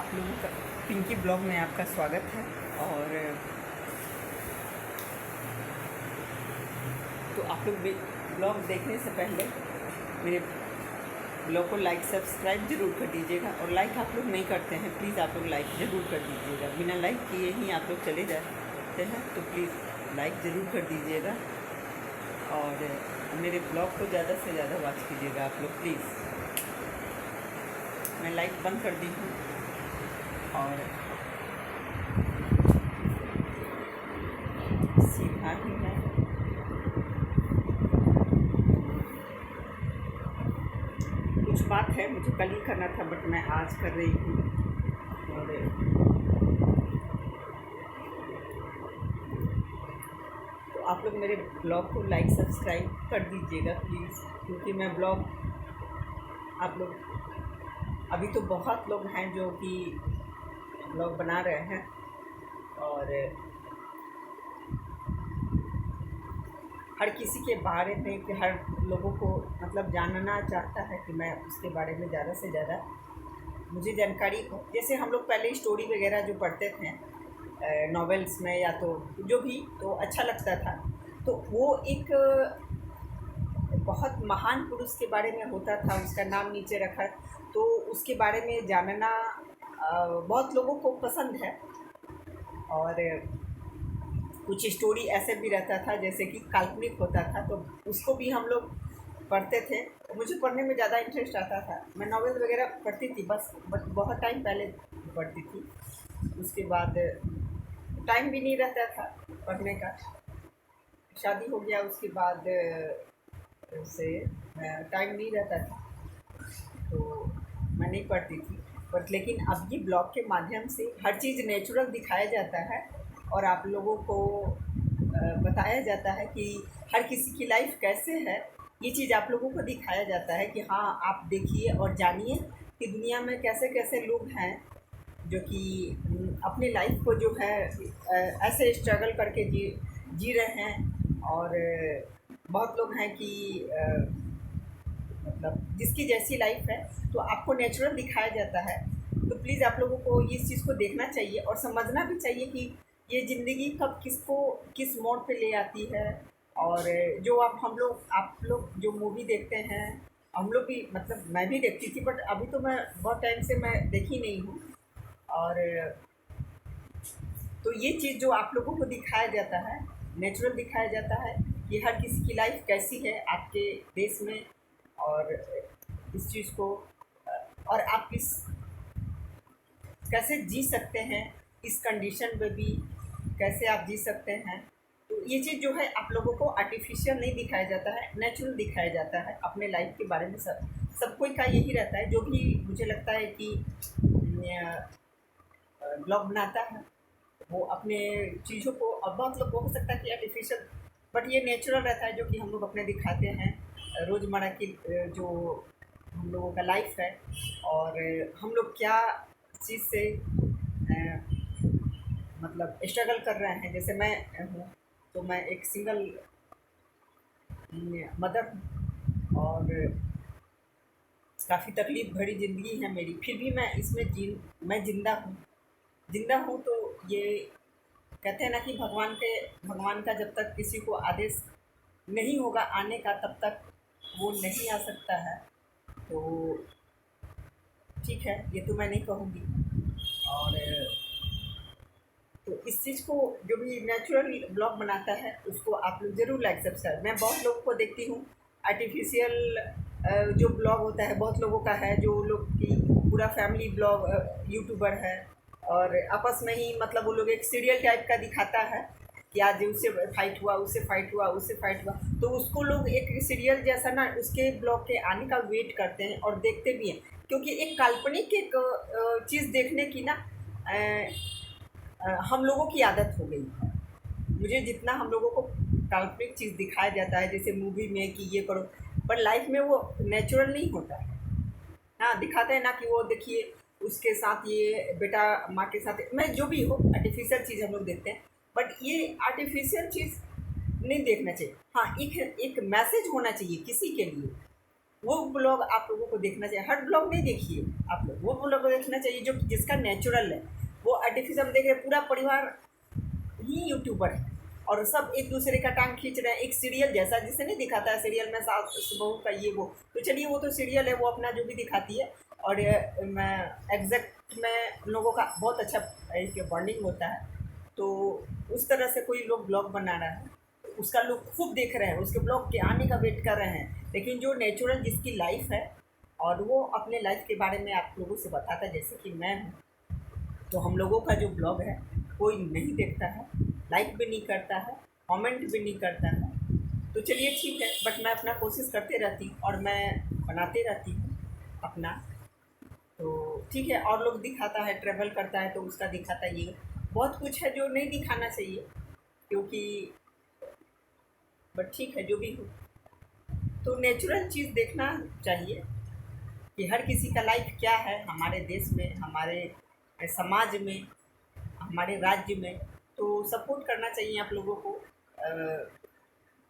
आप लोगों का पिंकी ब्लॉग में आपका स्वागत है। और तो आप लोग ब्लॉग देखने से पहले मेरे ब्लॉग को लाइक सब्सक्राइब ज़रूर कर दीजिएगा। और लाइक आप लोग नहीं करते हैं, प्लीज़ आप लोग लाइक ज़रूर कर दीजिएगा। बिना लाइक किए ही आप लोग चले जाते हैं, तो प्लीज़ लाइक ज़रूर कर दीजिएगा। और मेरे ब्लॉग को ज़्यादा से ज़्यादा वॉच कीजिएगा आप लोग प्लीज़। मैं लाइट बंद कर दी हूँ और सीधा ही है। कुछ बात है, मुझे कल ही करना था बट मैं आज कर रही हूँ। और तो आप लोग मेरे ब्लॉग को लाइक सब्सक्राइब कर दीजिएगा प्लीज़, क्योंकि मैं ब्लॉग आप लोग अभी तो बहुत लोग हैं जो कि ब्लॉग बना रहे हैं और हर किसी के बारे में कि हर लोगों को मतलब जानना चाहता है कि मैं उसके बारे में ज़्यादा से ज़्यादा मुझे जानकारी हो। जैसे हम लोग पहले स्टोरी वगैरह जो पढ़ते थे नॉवेल्स में या तो जो भी, तो अच्छा लगता था। तो वो एक बहुत महान पुरुष के बारे में होता था, उसका नाम नीचे रखा, तो उसके बारे में जानना बहुत लोगों को पसंद है। और कुछ स्टोरी ऐसे भी रहता था जैसे कि काल्पनिक होता था, तो उसको भी हम लोग पढ़ते थे। मुझे पढ़ने में ज़्यादा इंटरेस्ट आता था। मैं नॉवेल वगैरह पढ़ती थी बट बहुत टाइम पहले पढ़ती थी। उसके बाद टाइम भी नहीं रहता था पढ़ने का। शादी हो गया उसके बाद से टाइम नहीं रहता था, तो मैं नहीं पढ़ती थी। बट लेकिन अब ये ब्लॉग के माध्यम से हर चीज़ नेचुरल दिखाया जाता है और आप लोगों को बताया जाता है कि हर किसी की लाइफ कैसे है। ये चीज़ आप लोगों को दिखाया जाता है कि हाँ, आप देखिए और जानिए कि दुनिया में कैसे कैसे लोग हैं जो कि अपने लाइफ को जो है ऐसे स्ट्रगल करके जी रहे हैं। और बहुत लोग हैं कि मतलब जिसकी जैसी लाइफ है, तो आपको नेचुरल दिखाया जाता है। तो प्लीज़ आप लोगों को इस चीज़ को देखना चाहिए और समझना भी चाहिए कि ये ज़िंदगी कब किसको किस मोड़ पे ले आती है। और जो आप लोग जो मूवी देखते हैं, हम लोग भी मतलब मैं भी देखती थी, बट अभी तो मैं बहुत टाइम से मैं देखी नहीं हूँ। और तो ये चीज़ जो आप लोगों को दिखाया जाता है, नेचुरल दिखाया जाता है कि हर किसी की लाइफ कैसी है आपके देश में। और इस चीज़ को और आप कैसे जी सकते हैं इस कंडीशन में भी, कैसे आप जी सकते हैं। तो ये चीज़ जो है आप लोगों को आर्टिफिशियल नहीं दिखाया जाता है, नेचुरल दिखाया जाता है। अपने लाइफ के बारे में सब कोई का यही रहता है। जो भी मुझे लगता है कि ब्लॉग बनाता है वो अपने चीज़ों को, अब बहुत लोग को हो सकता है कि आर्टिफिशियल, बट ये नेचुरल रहता है जो कि हम लोग अपने दिखाते हैं रोज़मर्रा की जो हम लोगों का लाइफ है। और हम लोग क्या चीज़ से मतलब स्ट्रगल कर रहे हैं। जैसे मैं हूँ, तो मैं एक सिंगल मदर हूँ और काफ़ी तकलीफ़ भरी ज़िंदगी है मेरी, फिर भी मैं इसमें मैं ज़िंदा हूँ। तो ये कहते हैं ना कि भगवान का जब तक किसी को आदेश नहीं होगा आने का, तब तक वो नहीं आ सकता है। तो ठीक है, ये तो मैं नहीं कहूँगी। और तो इस चीज़ को जो भी नेचुरल ब्लॉग बनाता है उसको आप लोग ज़रूर लाइक सब्सक्राइब। मैं बहुत लोगों को देखती हूँ आर्टिफिशियल जो ब्लॉग होता है, बहुत लोगों का है जो लोग की पूरा फैमिली ब्लॉग यूट्यूबर है और आपस में ही मतलब वो लोग एक सीरियल टाइप का दिखाता है कि आज उससे फाइट हुआ, उससे फाइट हुआ, उससे फाइट हुआ, तो उसको लोग एक सीरियल जैसा ना उसके ब्लॉग के आने का वेट करते हैं और देखते भी हैं। क्योंकि एक काल्पनिक एक चीज़ देखने की ना हम लोगों की आदत हो गई है। मुझे जितना हम लोगों को काल्पनिक चीज़ दिखाया जाता है जैसे मूवी में कि ये करो, पर लाइफ में वो नेचुरल नहीं होता है। हाँ, दिखाते हैं ना कि वो देखिए उसके साथ ये बेटा माँ के साथ, मैं जो भी हो आर्टिफिशियल चीज़ हम लोग देखते हैं। बट ये आर्टिफिशियल चीज़ नहीं देखना चाहिए। हाँ, एक एक मैसेज होना चाहिए किसी के लिए वो ब्लॉग आप लोगों को देखना चाहिए। हर ब्लॉग नहीं देखिए आप लोग, वो ब्लॉग देखना चाहिए जो जिसका नेचुरल है। वो आर्टिफिशियल हम देख रहे हैं, पूरा परिवार ही यूट्यूबर है और सब एक दूसरे का टांग खींच रहे हैं, एक सीरियल जैसा, जिसे नहीं दिखाता है सीरियल में सास बहू का ये वो। तो चलिए वो तो सीरियल है, वो अपना जो भी दिखाती है। और मैं एग्जैक्ट में लोगों का बहुत अच्छा एक बॉन्डिंग होता है। तो उस तरह से कोई लोग ब्लॉग बना रहा है, उसका लोग खूब देख रहे हैं, उसके ब्लॉग के आने का वेट कर रहे हैं। लेकिन जो नेचुरल जिसकी लाइफ है और वो अपने लाइफ के बारे में आप लोगों से बताता है, जैसे कि मैं हूँ, तो हम लोगों का जो ब्लॉग है कोई नहीं देखता है, लाइक भी नहीं करता है, कमेंट भी नहीं करता है। तो चलिए ठीक है, बट मैं अपना कोशिश करते रहती हूँ और मैं बनाते रहती हूँ अपना। तो ठीक है, और लोग दिखाता है, ट्रैवल करता है तो उसका दिखाता है, ये बहुत कुछ है जो नहीं दिखाना चाहिए क्योंकि, बट ठीक है जो भी हो। तो नेचुरल चीज़ देखना चाहिए कि हर किसी का लाइफ क्या है हमारे देश में, हमारे समाज में, हमारे राज्य में। तो सपोर्ट करना चाहिए आप लोगों को,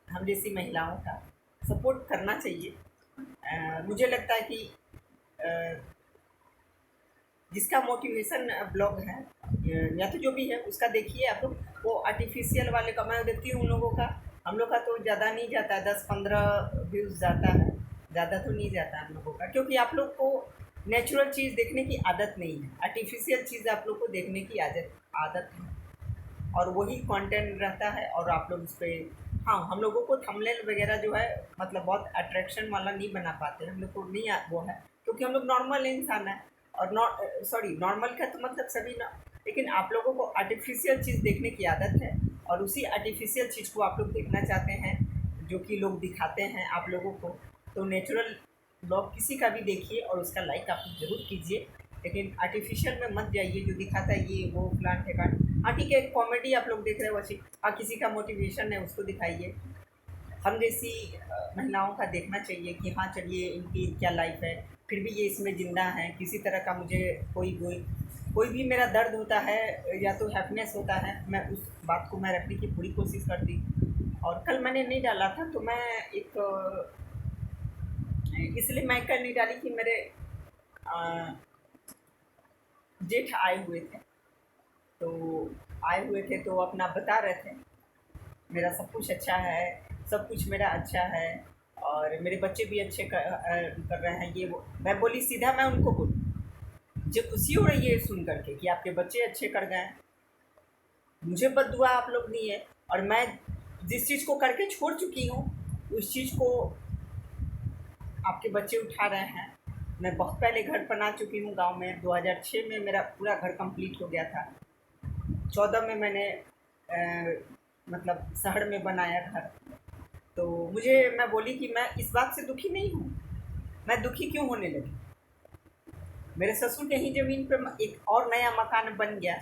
हम जैसी महिलाओं का सपोर्ट करना चाहिए। मुझे लगता है कि जिसका मोटिवेशन ब्लॉग है या तो जो भी है उसका देखिए आप लोग। वो आर्टिफिशियल वाले का मैं देखती हूँ उन लोगों का, हम लोग का तो ज़्यादा नहीं जाता है, 10-15 व्यूज़ जाता है, ज़्यादा तो नहीं जाता है हम लोगों का, क्योंकि आप लोग को नेचुरल चीज़ देखने की आदत नहीं है, आर्टिफिशियल चीज़ आप लोग को देखने की आदत आदत है और वही कंटेंट रहता है। और आप लोग उस पर, हाँ, हम लोगों को थंबनेल वगैरह जो है मतलब बहुत अट्रैक्शन वाला नहीं बना पाते, हम लोग को नहीं वो है क्योंकि हम लोग नॉर्मल इंसान है। और सॉरी, नॉर्मल का तो मतलब सभी ना, लेकिन आप लोगों को आर्टिफिशियल चीज़ देखने की आदत है और उसी आर्टिफिशियल चीज़ को आप लोग देखना चाहते हैं जो कि लोग दिखाते हैं आप लोगों को। तो नेचुरल ब्लॉग किसी का भी देखिए और उसका लाइक आप लोग ज़रूर कीजिए, लेकिन आर्टिफिशियल में मत जाइए जो दिखाता है ये वो प्लान ठेकान। हाँ ठीक है, कॉमेडी आप लोग देख रहे हो अच्छी, हाँ किसी का मोटिवेशन है उसको दिखाइए। हम जैसी महिलाओं का देखना चाहिए कि हाँ चलिए इनकी क्या लाइफ है, फिर भी ये इसमें ज़िंदा हैं। किसी तरह का मुझे कोई कोई कोई भी मेरा दर्द होता है या तो हैप्पीनेस होता है, मैं उस बात को मैं रखने की पूरी कोशिश करती हूँ। और कल मैंने नहीं डाला था तो मैं एक इसलिए मैं कल नहीं डाली कि मेरे जेठ आए हुए थे, तो आए हुए थे तो अपना बता रहे थे मेरा सब कुछ अच्छा है, सब कुछ मेरा अच्छा है और मेरे बच्चे भी अच्छे कर रहे हैं ये वो। मैं बोली, सीधा मैं उनको बोली, मुझे खुशी हो रही है सुन करके कि आपके बच्चे अच्छे कर गए हैं, मुझे बद्दुआ आप लोग नहीं है। और मैं जिस चीज़ को करके छोड़ चुकी हूँ उस चीज़ को आपके बच्चे उठा रहे हैं। मैं बहुत पहले घर बना चुकी हूँ गांव में, 2006 में मेरा पूरा घर कंप्लीट हो गया था, 14 में मैंने मतलब शहर में बनाया घर। तो मैं बोली कि मैं इस बात से दुखी नहीं हूँ, मैं दुखी क्यों होने लगी। मेरे ससुर के ही ज़मीन पर एक और नया मकान बन गया,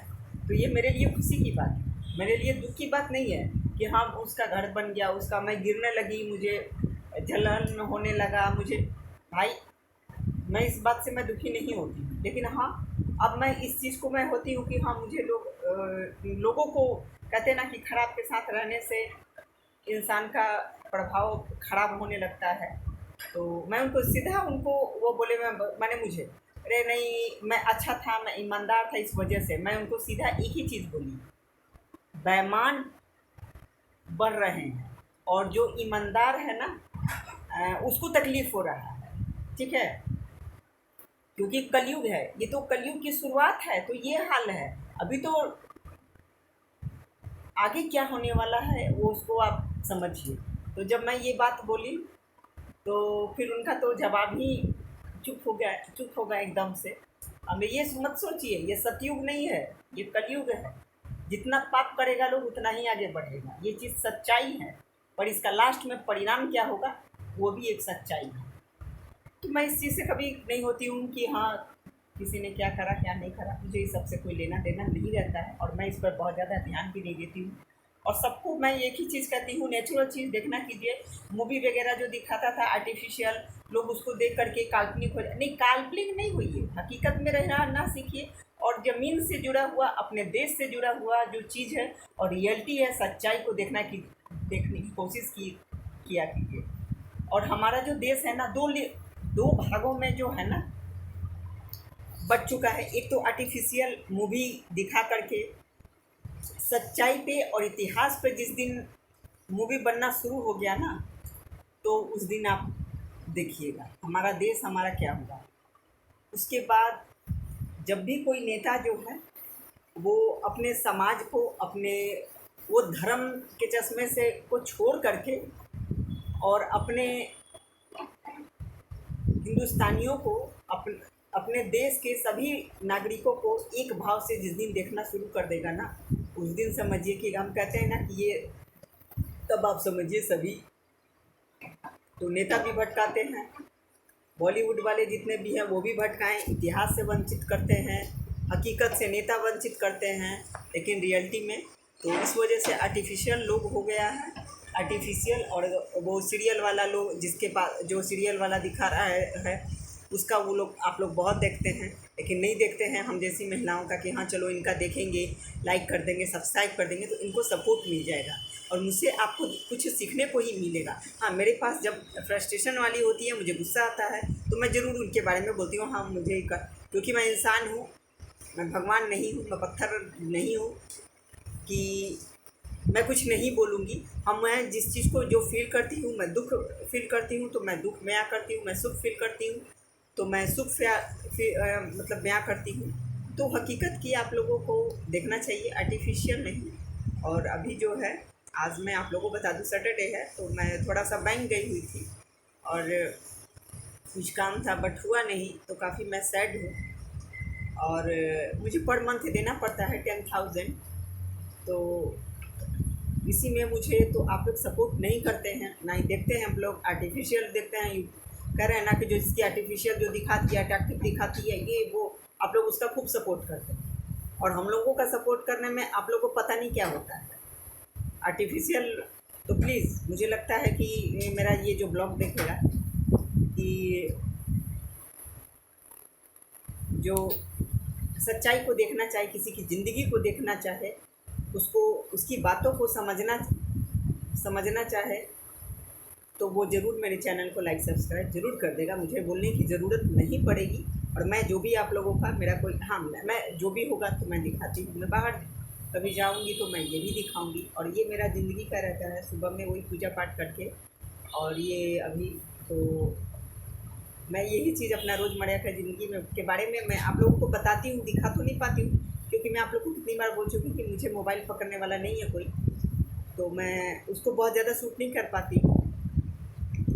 तो ये मेरे लिए खुशी की बात है, मेरे लिए दुख की बात नहीं है कि हाँ उसका घर बन गया, उसका मैं गिरने लगी, मुझे जलन होने लगा मुझे। भाई मैं इस बात से मैं दुखी नहीं होती, लेकिन हाँ अब मैं इस चीज़ को मैं होती हूँ कि हाँ मुझे लोगों को कहते हैं ना कि खराब के साथ रहने से इंसान का प्रभाव खराब होने लगता है। तो मैं उनको सीधा उनको वो बोले, मैंने मुझे, अरे नहीं मैं अच्छा था, मैं ईमानदार था, इस वजह से मैं उनको सीधा एक ही चीज़ बोली, बेईमान बढ़ रहे हैं और जो ईमानदार है ना उसको तकलीफ़ हो रहा है, ठीक है, क्योंकि कलयुग है, ये तो कलयुग की शुरुआत है, तो ये हाल है। अभी तो आगे क्या होने वाला है वो उसको आप समझिए। तो जब मैं ये बात बोली तो फिर उनका तो जवाब ही चुप हो गया एकदम से। अब ये मत सोचिए ये सतयुग नहीं है, ये कलयुग है। जितना पाप करेगा लोग उतना ही आगे बढ़ेगा, ये चीज़ सच्चाई है। पर इसका लास्ट में परिणाम क्या होगा वो भी एक सच्चाई है। तो मैं इस चीज़ से कभी नहीं होती हूँ कि हाँ किसी ने क्या करा क्या नहीं करा, मुझे इस सबसे कोई लेना देना नहीं रहता है और मैं इस पर बहुत ज़्यादा ध्यान भी नहीं देती हूँ। और सबको मैं एक ही चीज़ कहती हूँ, नेचुरल चीज़ देखना कीजिए। मूवी वगैरह जो दिखाता था आर्टिफिशियल, लोग उसको देख करके काल्पनिक हो नहीं, काल्पनिक नहीं हुई है, हकीकत में रहना ना सीखिए। और ज़मीन से जुड़ा हुआ, अपने देश से जुड़ा हुआ जो चीज़ है और रियलिटी है, सच्चाई को देखने की कोशिश किया कीजिए। और हमारा जो देश है ना, दो भागों में जो है ना बट चुका है। एक तो आर्टिफिशियल मूवी दिखा करके सच्चाई पे और इतिहास पे जिस दिन मूवी बनना शुरू हो गया ना, तो उस दिन आप देखिएगा हमारा देश हमारा क्या होगा। उसके बाद जब भी कोई नेता जो है वो अपने समाज को, अपने वो धर्म के चश्मे से को छोड़ करके और अपने हिंदुस्तानियों को, अपने देश के सभी नागरिकों को एक भाव से जिस दिन देखना शुरू कर देगा ना, उस दिन समझिए कि हम कहते हैं ना कि ये, तब आप समझिए सभी तो नेता भी भटकाते हैं, बॉलीवुड वाले जितने भी हैं वो भी भटकाएं, इतिहास से वंचित करते हैं, हकीकत से नेता वंचित करते हैं, लेकिन रियलिटी में तो इस वजह से आर्टिफिशियल लोग हो गया है। आर्टिफिशियल और वो सीरियल वाला लोग जिसके पास जो सीरियल वाला दिखा रहा है उसका वो लोग आप लोग बहुत देखते हैं, लेकिन नहीं देखते हैं हम जैसी महिलाओं का कि हाँ चलो इनका देखेंगे, लाइक कर देंगे, सब्सक्राइब कर देंगे तो इनको सपोर्ट मिल जाएगा और मुझसे आपको कुछ सीखने को ही मिलेगा। हाँ, मेरे पास जब फ्रस्ट्रेशन वाली होती है, मुझे गुस्सा आता है तो मैं ज़रूर उनके बारे में बोलती हूँ, हाँ मुझे क्योंकि मैं इंसान हूँ, मैं भगवान नहीं हूँ, मैं पत्थर नहीं हूँ कि मैं कुछ नहीं बोलूँगी। हम मैं जिस चीज़ को जो फ़ील करती हूँ, मैं दुख फ़ील करती हूँ तो मैं दुख बयां करती हूँ, मैं सुख फ़ील करती हूँ तो मैं सुख मतलब बयां करती हूँ। तो हकीकत की आप लोगों को देखना चाहिए, आर्टिफिशियल नहीं। और अभी जो है आज मैं आप लोगों को बता दूँ, सैटरडे है तो मैं थोड़ा सा बैंक गई हुई थी और कुछ काम था बट हुआ नहीं, तो काफ़ी मैं सैड हूँ। और मुझे पर मंथ देना पड़ता है 10,000, तो इसी में मुझे तो आप लोग सपोर्ट नहीं करते हैं, ना ही देखते हैं हम लोग, आर्टिफिशियल देखते हैं, कह रहे हैं ना कि जो इसकी आर्टिफिशियल जो दिखाती है, अट्रैक्टिव दिखाती है, ये वो आप लोग उसका खूब सपोर्ट करते हैं। और हम लोगों का सपोर्ट करने में आप लोगों को पता नहीं क्या होता है आर्टिफिशियल। तो प्लीज़ मुझे लगता है कि मेरा ये जो ब्लॉग देखेगा कि जो सच्चाई को देखना चाहे, किसी की ज़िंदगी को देखना चाहे, उसको उसकी बातों को समझना चाहे, तो वो ज़रूर मेरे चैनल को लाइक सब्सक्राइब ज़रूर कर देगा। मुझे बोलने की ज़रूरत नहीं पड़ेगी और मैं जो भी आप लोगों का मेरा कोई, हाँ मैं जो भी होगा तो मैं दिखाती हूँ। मैं बाहर कभी जाऊँगी तो मैं ये भी दिखाऊँगी और ये मेरा ज़िंदगी का रहता है, सुबह में वही पूजा पाठ करके। और ये अभी तो मैं यही चीज़ अपना रोज़मर्रा का ज़िंदगी में के बारे में मैं आप लोगों को बताती हूँ, दिखा तो नहीं पाती हूँ क्योंकि मैं आप लोग को कितनी बार बोल चुकी हूँ कि मुझे मोबाइल पकड़ने वाला नहीं है कोई, तो मैं उसको बहुत ज़्यादा शूट नहीं कर पाती हूँ।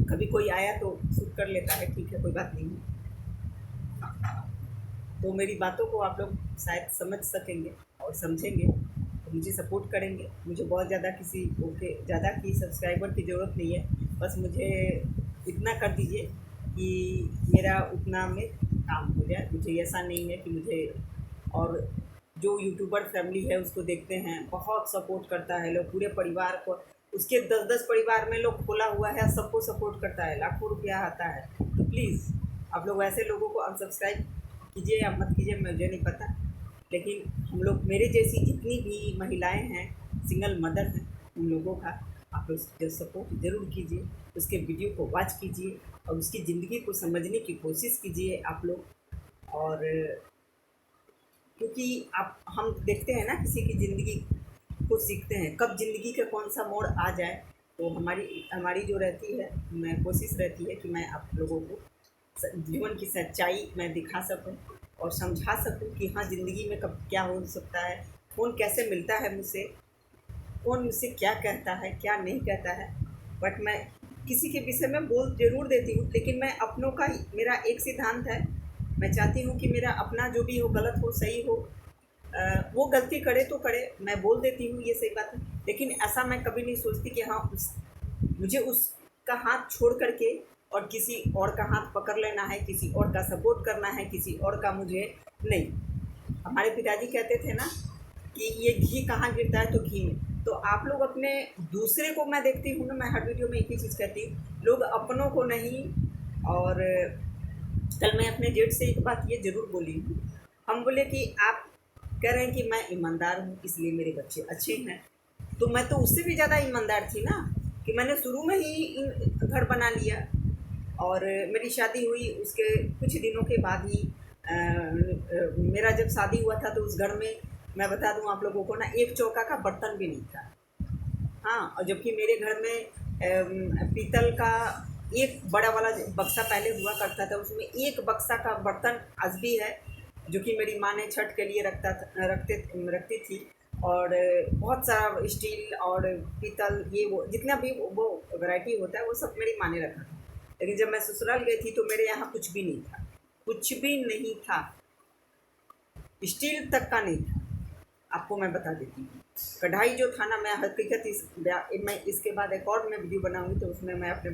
कभी कोई आया तो शूट कर लेता है, ठीक है, कोई बात नहीं है। तो मेरी बातों को आप लोग शायद समझ सकेंगे और समझेंगे तो मुझे सपोर्ट करेंगे। मुझे बहुत ज़्यादा किसी ओके ज़्यादा की सब्सक्राइबर की ज़रूरत नहीं है, बस मुझे इतना कर दीजिए कि मेरा उतना में काम हो जाए। मुझे ऐसा नहीं है कि मुझे, और जो यूट्यूबर फैमिली है उसको देखते हैं, बहुत सपोर्ट करता है लोग, पूरे परिवार को, उसके 10-10 परिवार में लोग खोला हुआ है, सबको सपोर्ट करता है, लाखों रुपया आता है। तो प्लीज़ आप लोग ऐसे लोगों को अनसब्सक्राइब कीजिए या मत कीजिए, मुझे नहीं पता, लेकिन हम लोग मेरे जैसी जितनी भी महिलाएं हैं, सिंगल मदर हैं, उन लोगों का आप लोग सपोर्ट ज़रूर कीजिए, उसके वीडियो को वॉच कीजिए और उसकी ज़िंदगी को समझने की कोशिश कीजिए आप लोग। और क्योंकि आप हम देखते हैं ना किसी की ज़िंदगी को सीखते हैं, कब ज़िंदगी का कौन सा मोड़ आ जाए, तो हमारी हमारी जो रहती है, मैं कोशिश रहती है कि मैं आप लोगों को जीवन की सच्चाई मैं दिखा सकूं और समझा सकूं कि हाँ ज़िंदगी में कब क्या हो सकता है, कौन कैसे मिलता है मुझसे, कौन मुझसे क्या कहता है क्या नहीं कहता है। बट मैं किसी के विषय में बोल ज़रूर देती हूँ, लेकिन मैं अपनों का मेरा एक सिद्धांत है, मैं चाहती हूँ कि मेरा अपना जो भी हो, गलत हो सही हो, वो गलती करे तो करे, मैं बोल देती हूँ ये सही बात है, लेकिन ऐसा मैं कभी नहीं सोचती कि हाँ मुझे उसका हाथ छोड़ करके और किसी और का हाथ पकड़ लेना है, किसी और का सपोर्ट करना है, किसी और का मुझे नहीं। हमारे पिताजी कहते थे ना कि ये घी कहाँ गिरता है, तो घी में। तो आप लोग अपने दूसरे को, मैं देखती हूँ ना, मैं हर वीडियो में एक ही चीज़ कहती हूँ, लोग अपनों को नहीं। और कल मैं अपने जेठ से एक बात ये ज़रूर बोली हूँ, हम बोले कि आप कह रहे हैं कि मैं ईमानदार हूँ इसलिए मेरे बच्चे अच्छे हैं, तो मैं तो उससे भी ज़्यादा ईमानदार थी ना कि मैंने शुरू में ही घर बना लिया, और मेरी शादी हुई उसके कुछ दिनों के बाद ही मेरा जब शादी हुआ था तो उस घर में मैं बता दूं आप लोगों को ना, एक चौका का बर्तन भी नहीं था। हाँ, और जबकि मेरे घर में पीतल का एक बड़ा वाला बक्सा पहले हुआ करता था, उसमें एक बक्सा का बर्तन आज भी है, जो कि मेरी माँ ने छठ के लिए रखती थी। और बहुत सारा स्टील और पीतल ये वो जितना भी वो वैरायटी होता है वो सब मेरी माँ ने रखा था। लेकिन जब मैं ससुराल गई थी तो मेरे यहाँ कुछ भी नहीं था, कुछ भी नहीं था, स्टील तक का नहीं था। आपको मैं बता देती हूँ, कढ़ाई जो था ना, मैं हकीकत मैं इसके बाद एक और मैं वीडियो बनाऊंगी तो उसमें मैं अपने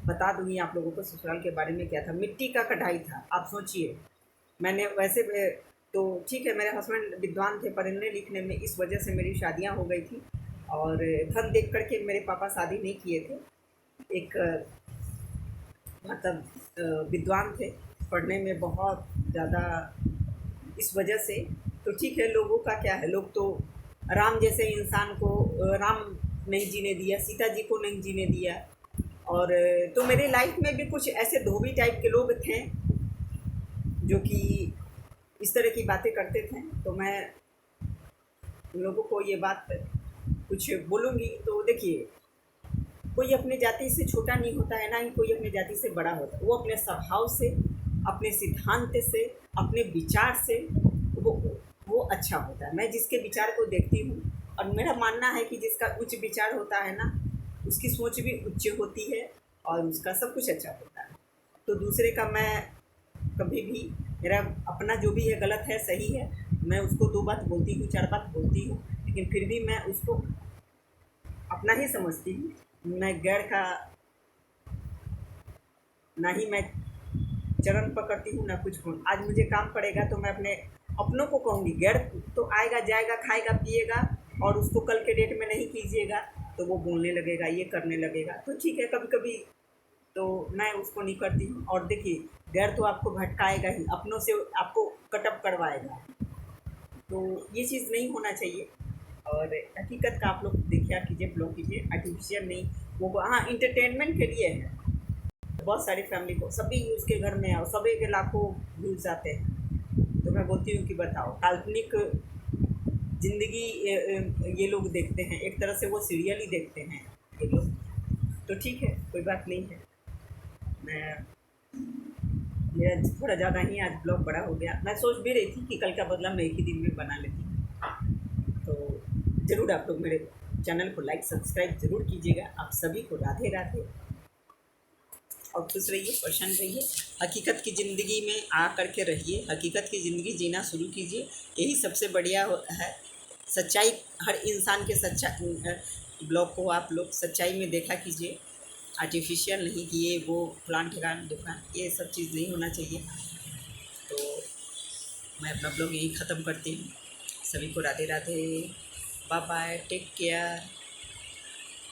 बता दूंगी आप लोगों को ससुराल के बारे में क्या था। मिट्टी का कढ़ाई था। आप सोचिए, मैंने वैसे तो ठीक है, मेरे हस्बैंड विद्वान थे पढ़ने लिखने में, इस वजह से मेरी शादियां हो गई थी। और धन देख करके मेरे पापा शादी नहीं किए थे। एक मतलब विद्वान थे, पढ़ने में बहुत ज़्यादा, इस वजह से। तो ठीक है, लोगों का क्या है, लोग तो राम जैसे इंसान को राम नहीं जीने दिया, सीता जी को नहीं जीने दिया। और तो मेरे लाइफ में भी कुछ ऐसे धोबी टाइप के लोग थे जो कि इस तरह की बातें करते थे। तो मैं उन लोगों को ये बात कुछ बोलूँगी तो देखिए, कोई अपने जाति से छोटा नहीं होता है, ना ही कोई अपने जाति से बड़ा होता है। वो अपने स्वभाव से, अपने सिद्धांत से, अपने विचार से वो अच्छा होता है। मैं जिसके विचार को देखती हूँ, और मेरा मानना है कि जिसका उच्च विचार होता है ना, उसकी सोच भी उच्च होती है और उसका सब कुछ अच्छा होता है। तो दूसरे का मैं कभी भी, मेरा अपना जो भी है गलत है सही है, मैं उसको दो बात बोलती हूँ, चार बात बोलती हूँ, लेकिन फिर भी मैं उसको अपना ही समझती हूँ। मैं गैर का ना ही मैं चरण पकड़ती हूँ ना कुछ हूँ। आज मुझे काम पड़ेगा तो मैं अपने अपनों को कहूँगी, गैर तो आएगा जाएगा, खाएगा पिएगा, और उसको कल के डेट में नहीं कीजिएगा तो वो बोलने लगेगा, ये करने लगेगा। तो ठीक है, कभी कभी तो मैं उसको नहीं करती हूँ। और देखिए, गैर तो आपको भटकाएगा ही, अपनों से आपको कटअप करवाएगा। तो ये चीज़ नहीं होना चाहिए। और हकीकत का आप लोग देखिए कीजिए, ब्लॉग कीजिए, आर्टिफिशियल नहीं। वो हाँ, इंटरटेनमेंट के लिए है। बहुत सारी फैमिली को सभी उसके घर में है और सभी के लाखों व्यूज आते हैं। तो मैं बोलती हूँ कि बताओ, काल्पनिक ज़िंदगी ये लोग देखते हैं, एक तरह से वो सीरियल ही देखते हैं ये लोग। तो ठीक है, कोई बात नहीं है। मैं मेरा थोड़ा ज़्यादा ही आज ब्लॉग बड़ा हो गया। मैं सोच भी रही थी कि कल का बदला मैं एक ही दिन में बना लेती। तो ज़रूर आप लोग मेरे चैनल को लाइक सब्सक्राइब ज़रूर कीजिएगा। आप सभी को राधे राधे, और खुश रहिए, प्रसन्न रहिए। हकीकत की ज़िंदगी में आ करके रहिए, हकीकत की ज़िंदगी जीना शुरू कीजिए, यही सबसे बढ़िया है। सच्चाई, हर इंसान के सच्चा ब्लॉग को आप लोग सच्चाई में देखा कीजिए, आर्टिफिशियल नहीं कि ये वो फलान ठिकान दुकान, ये सब चीज़ नहीं होना चाहिए। तो मैं अपना ब्लॉग यही ख़त्म करती हूँ। सभी को Radhe Radhe, bye bye, take care.